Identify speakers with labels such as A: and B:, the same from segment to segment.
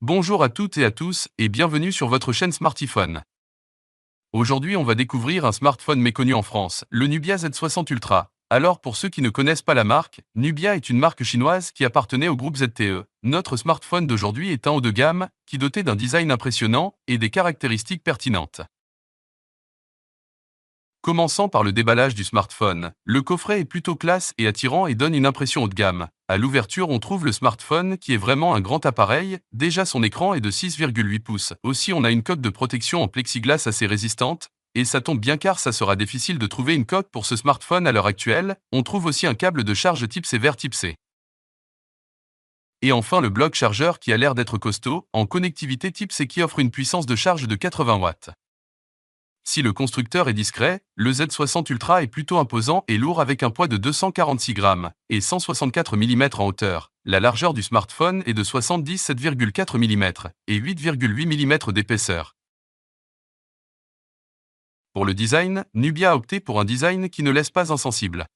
A: Bonjour à toutes et à tous et bienvenue sur votre chaîne Smartiphone. Aujourd'hui on va découvrir un smartphone méconnu en France, le Nubia Z60 Ultra. Alors pour ceux qui ne connaissent pas la marque, Nubia est une marque chinoise qui appartenait au groupe ZTE. Notre smartphone d'aujourd'hui est un haut de gamme, qui doté d'un design impressionnant et des caractéristiques pertinentes. Commençant par le déballage du smartphone, le coffret est plutôt classe et attirant et donne une impression haut de gamme. À l'ouverture, on trouve le smartphone qui est vraiment un grand appareil, déjà son écran est de 6,8 pouces. Aussi, on a une coque de protection en plexiglas assez résistante, et ça tombe bien car ça sera difficile de trouver une coque pour ce smartphone à l'heure actuelle. On trouve aussi un câble de charge type C vers type C. Et enfin le bloc chargeur qui a l'air d'être costaud, en connectivité type C qui offre une puissance de charge de 80 watts. Si le constructeur est discret, le Z60 Ultra est plutôt imposant et lourd avec un poids de 246 grammes et 164 mm en hauteur. La largeur du smartphone est de 77,4 mm et 8,8 mm d'épaisseur. Pour le design, Nubia a opté pour un design qui ne laisse pas insensible.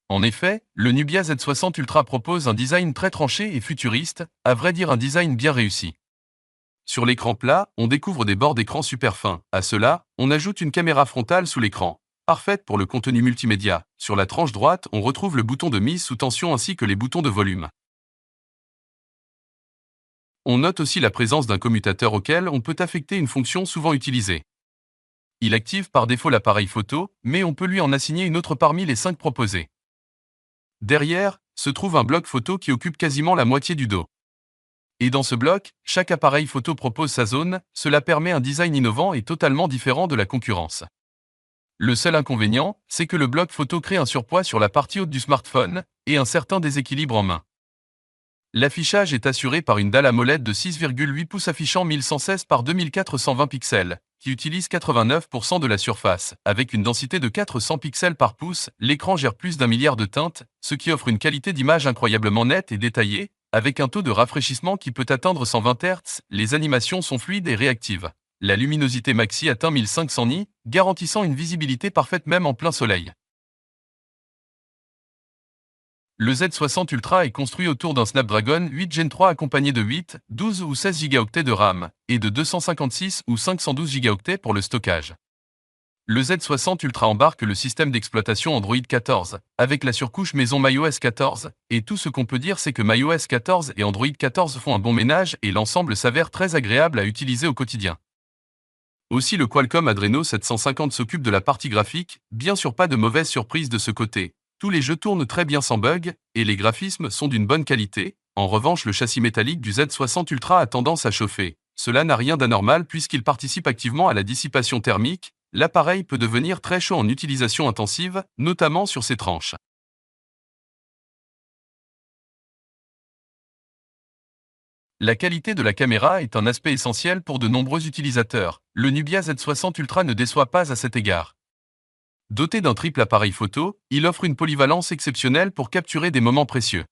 A: En effet, le Nubia Z60 Ultra propose un design très tranché et futuriste, à vrai dire un design bien réussi. Sur l'écran plat, on découvre des bords d'écran super fins. À cela, on ajoute une caméra frontale sous l'écran, parfaite pour le contenu multimédia. Sur la tranche droite, on retrouve le bouton de mise sous tension ainsi que les boutons de volume. On note aussi la présence d'un commutateur auquel on peut affecter une fonction souvent utilisée. Il active par défaut l'appareil photo, mais on peut lui en assigner une autre parmi les 5 proposées. Derrière, se trouve un bloc photo qui occupe quasiment la moitié du dos. Et dans ce bloc, chaque appareil photo propose sa zone, cela permet un design innovant et totalement différent de la concurrence. Le seul inconvénient, c'est que le bloc photo crée un surpoids sur la partie haute du smartphone, et un certain déséquilibre en main. L'affichage est assuré par une dalle AMOLED de 6,8 pouces affichant 1116 par 2420 pixels, qui utilise 89% de la surface. Avec une densité de 400 pixels par pouce, l'écran gère plus d'1 milliard de teintes, ce qui offre une qualité d'image incroyablement nette et détaillée. Avec un taux de rafraîchissement qui peut atteindre 120 Hz, les animations sont fluides et réactives. La luminosité maxi atteint 1500 nits, garantissant une visibilité parfaite même en plein soleil. Le Z60 Ultra est construit autour d'un Snapdragon 8 Gen 3 accompagné de 8, 12 ou 16 Go de RAM, et de 256 ou 512 Go pour le stockage. Le Z60 Ultra embarque le système d'exploitation Android 14, avec la surcouche maison MyOS 14, et tout ce qu'on peut dire c'est que MyOS 14 et Android 14 font un bon ménage et l'ensemble s'avère très agréable à utiliser au quotidien. Aussi le Qualcomm Adreno 750 s'occupe de la partie graphique, bien sûr pas de mauvaise surprise de ce côté. Tous les jeux tournent très bien sans bug, et les graphismes sont d'une bonne qualité. En revanche le châssis métallique du Z60 Ultra a tendance à chauffer. Cela n'a rien d'anormal puisqu'il participe activement à la dissipation thermique. L'appareil peut devenir très chaud en utilisation intensive, notamment sur ses tranches. La qualité de la caméra est un aspect essentiel pour de nombreux utilisateurs. Le Nubia Z60 Ultra ne déçoit pas à cet égard. Doté d'un triple appareil photo, il offre une polyvalence exceptionnelle pour capturer des moments précieux.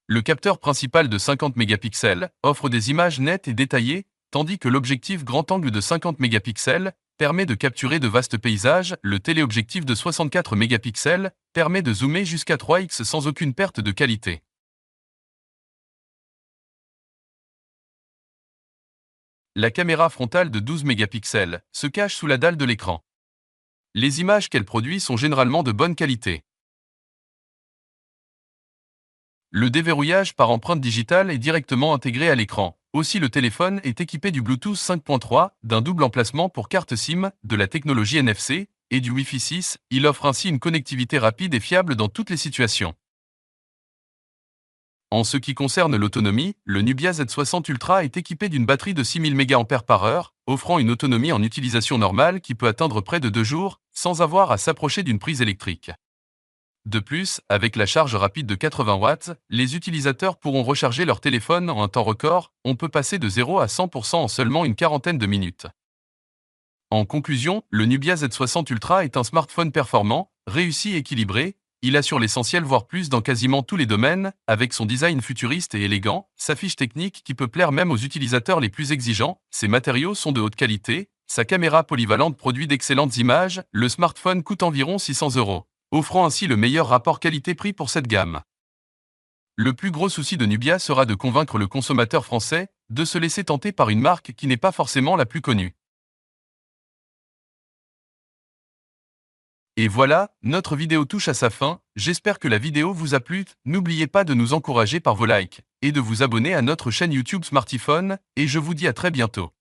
A: Le capteur principal de 50 mégapixels offre des images nettes et détaillées, tandis que l'objectif grand angle de 50 mégapixels permet de capturer de vastes paysages. Le téléobjectif de 64 mégapixels permet de zoomer jusqu'à 3x sans aucune perte de qualité. La caméra frontale de 12 mégapixels se cache sous la dalle de l'écran. Les images qu'elle produit sont généralement de bonne qualité. Le déverrouillage par empreinte digitale est directement intégré à l'écran. Aussi le téléphone est équipé du Bluetooth 5.3, d'un double emplacement pour carte SIM, de la technologie NFC et du Wi-Fi 6. Il offre ainsi une connectivité rapide et fiable dans toutes les situations. En ce qui concerne l'autonomie, le Nubia Z60 Ultra est équipé d'une batterie de 6000 mAh, offrant une autonomie en utilisation normale qui peut atteindre près de 2 jours, sans avoir à s'approcher d'une prise électrique. De plus, avec la charge rapide de 80 watts, les utilisateurs pourront recharger leur téléphone en un temps record. On peut passer de 0 à 100% en seulement une quarantaine de minutes. En conclusion, le Nubia Z60 Ultra est un smartphone performant, réussi et équilibré. Il assure l'essentiel voire plus dans quasiment tous les domaines, avec son design futuriste et élégant, sa fiche technique qui peut plaire même aux utilisateurs les plus exigeants. Ses matériaux sont de haute qualité, sa caméra polyvalente produit d'excellentes images. Le smartphone coûte environ 600 €, offrant ainsi le meilleur rapport qualité-prix pour cette gamme. Le plus gros souci de Nubia sera de convaincre le consommateur français de se laisser tenter par une marque qui n'est pas forcément la plus connue. Et voilà, notre vidéo touche à sa fin, j'espère que la vidéo vous a plu, n'oubliez pas de nous encourager par vos likes, et de vous abonner à notre chaîne YouTube Smartiphone, et je vous dis à très bientôt.